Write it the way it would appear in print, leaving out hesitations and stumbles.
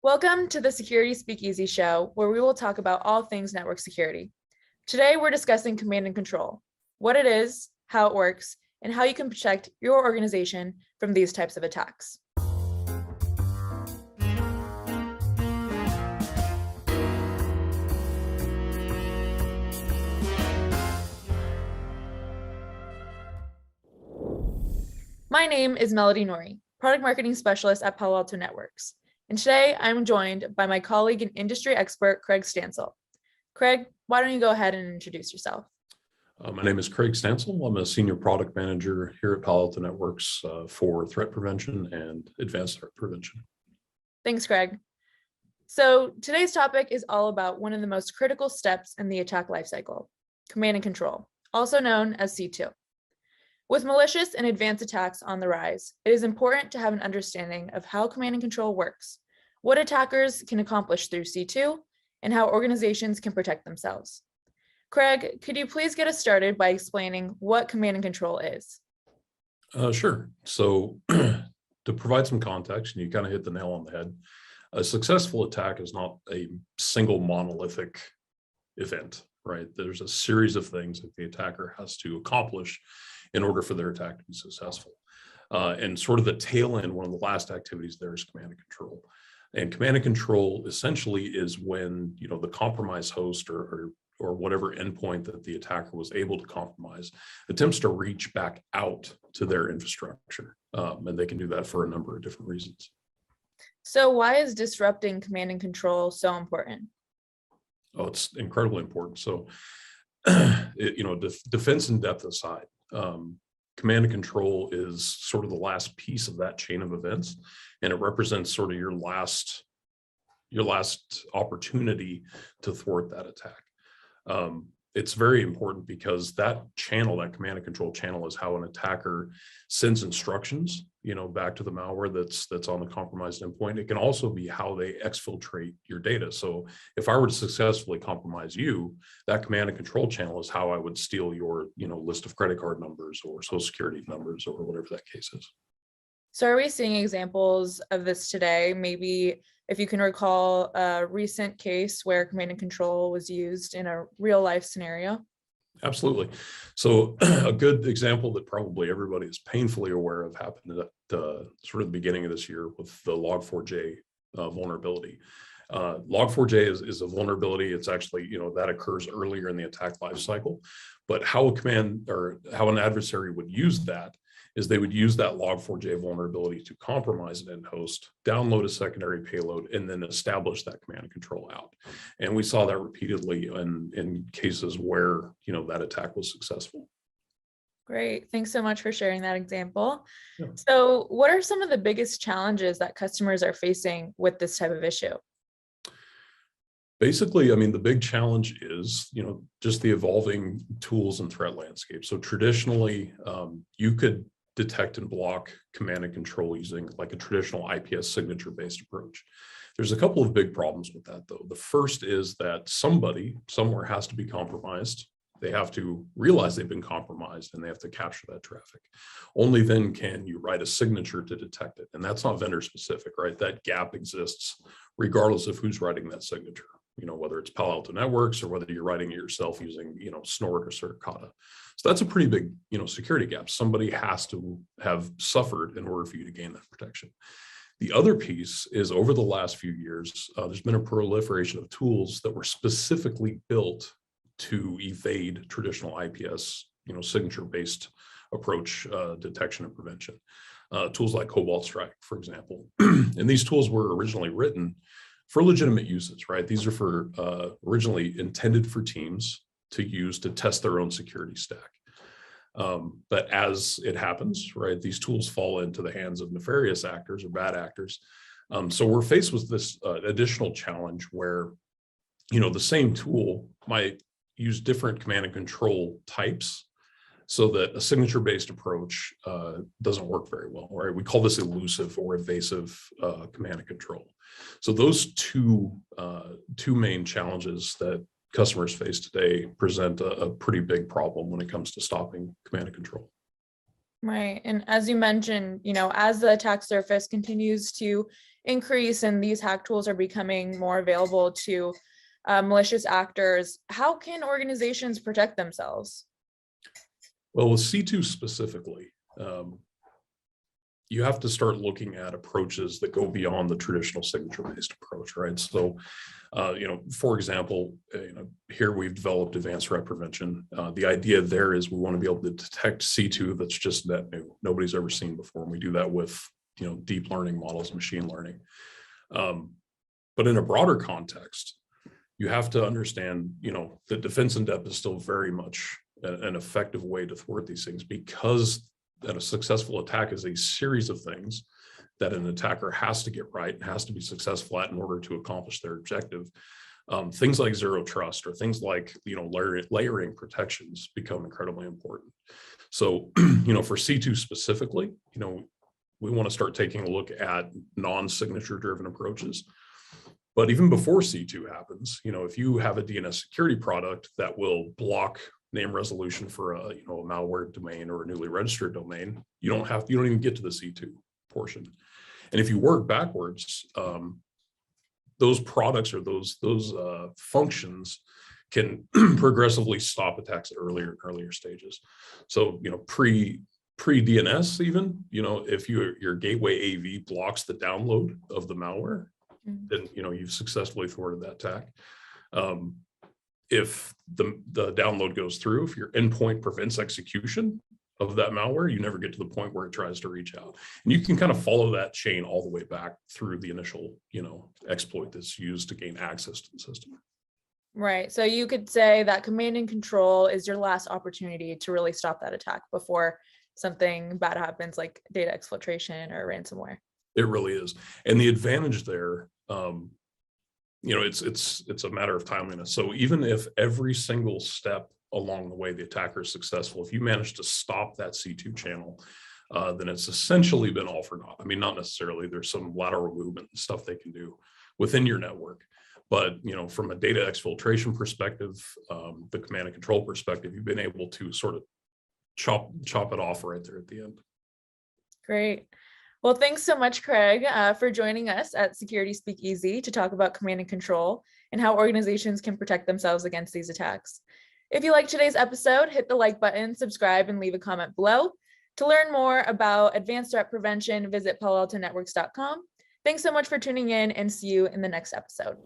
Welcome to the Security Speakeasy Show, where we will talk about all things network security. Today, we're discussing command and control, what it is, how it works, and how you can protect your organization from these types of attacks. My name is Melody Nouriwa, Product Marketing Specialist at Palo Alto Networks. And today I'm joined by my colleague and industry expert, Craig Stancil. Craig, why don't you go ahead and introduce yourself? My name is Craig Stancil. I'm a senior product manager here at Palo Alto Networks for threat prevention and advanced threat prevention. Thanks, Craig. So today's topic is all about one of the most critical steps in the attack lifecycle, command and control, also known as C2. With malicious and advanced attacks on the rise, it is important to have an understanding of how command and control works, what attackers can accomplish through C2, and how organizations can protect themselves. Craig, could you please get us started by explaining what command and control is? Sure. So to provide some context, and you kind of hit the nail on the head, a successful attack is not a single monolithic event, right? There's a series of things that the attacker has to accomplish in order for their attack to be successful. And sort of the tail end, one of the last activities there is command and control. And command and control essentially is when, the compromised host or whatever endpoint that the attacker was able to compromise attempts to reach back out to their infrastructure. And they can do that for a number of different reasons. So why is disrupting command and control so important? Oh, it's incredibly important. So, defense in depth aside, command and control is sort of the last piece of that chain of events, and it represents sort of your last opportunity to thwart that attack. It's very important because that channel, that command and control channel, is how an attacker sends instructions, back to the malware that's on the compromised endpoint. It can also be how they exfiltrate your data. So if I were to successfully compromise you, that command and control channel is how I would steal your, list of credit card numbers or social security numbers or whatever that case is. So are we seeing examples of this today? Maybe if you can recall a recent case where command and control was used in a real life scenario? Absolutely. So a good example that probably everybody is painfully aware of happened at sort of the beginning of this year with the Log4j vulnerability. Log4j is a vulnerability. It's actually, that occurs earlier in the attack lifecycle. But how an adversary would use that is they would use that Log4j vulnerability to compromise an end host, download a secondary payload, and then establish that command and control out. And we saw that repeatedly in cases where, that attack was successful. Great. Thanks so much for sharing that example. Yeah. So what are some of the biggest challenges that customers are facing with this type of issue? Basically, the big challenge is, just the evolving tools and threat landscape. So traditionally, you could detect and block command and control using like a traditional IPS signature-based approach. There's a couple of big problems with that, though. The first is that somebody somewhere has to be compromised. They have to realize they've been compromised and they have to capture that traffic. Only then can you write a signature to detect it. And that's not vendor specific, right? That gap exists regardless of who's writing that signature, whether it's Palo Alto Networks or whether you're writing it yourself using, Snort or Certicata. So that's a pretty big, security gap. Somebody has to have suffered in order for you to gain that protection. The other piece is over the last few years, there's been a proliferation of tools that were specifically built to evade traditional IPS, signature-based approach detection and prevention. Tools like Cobalt Strike, for example. And these tools were originally written for legitimate uses, right? These are for originally intended for teams to use to test their own security stack. But as it happens, right, these tools fall into the hands of nefarious actors or bad actors. So we're faced with this additional challenge where, the same tool might use different command and control types so that a signature-based approach doesn't work very well, right? We call this elusive or evasive command and control. So those two main challenges that customers face today present a pretty big problem when it comes to stopping command and control. Right. And as you mentioned, as the attack surface continues to increase and these hack tools are becoming more available to malicious actors, how can organizations protect themselves? Well, with C2 specifically, you have to start looking at approaches that go beyond the traditional signature-based approach, right? So, for example, here we've developed advanced threat prevention. The idea there is we want to be able to detect C2 that's just net new, nobody's ever seen before, and we do that with deep learning models, machine learning. But in a broader context, you have to understand, that defense in depth is still very much an effective way to thwart these things, because that a successful attack is a series of things that an attacker has to get right and has to be successful at in order to accomplish their objective. Things like zero trust or things like, layering protections become incredibly important. So, for C2 specifically, we want to start taking a look at non-signature driven approaches. But even before C2 happens, if you have a DNS security product that will block name resolution for a malware domain or a newly registered domain, you don't even get to the C2 portion. And if you work backwards, those products or those functions can progressively stop attacks at earlier and earlier stages. So, pre-DNS even, if your gateway AV blocks the download of the malware, then you've successfully thwarted that attack. If the download goes through, if your endpoint prevents execution of that malware, you never get to the point where it tries to reach out. And you can kind of follow that chain all the way back through the initial, exploit that's used to gain access to the system. Right. So you could say that command and control is your last opportunity to really stop that attack before something bad happens, like data exfiltration or ransomware. It really is. And the advantage there, it's a matter of timeliness. So even if every single step along the way the attacker is successful, if you manage to stop that C2 channel, then it's essentially been all for naught. I mean, not necessarily. There's some lateral movement and stuff they can do within your network. But from a data exfiltration perspective, the command and control perspective, you've been able to sort of chop it off right there at the end. Great. Well, thanks so much, Craig, for joining us at Security Speakeasy to talk about command and control and how organizations can protect themselves against these attacks. If you liked today's episode, hit the like button, subscribe, and leave a comment below. To learn more about advanced threat prevention, visit paloaltonetworks.com. Thanks so much for tuning in, and see you in the next episode.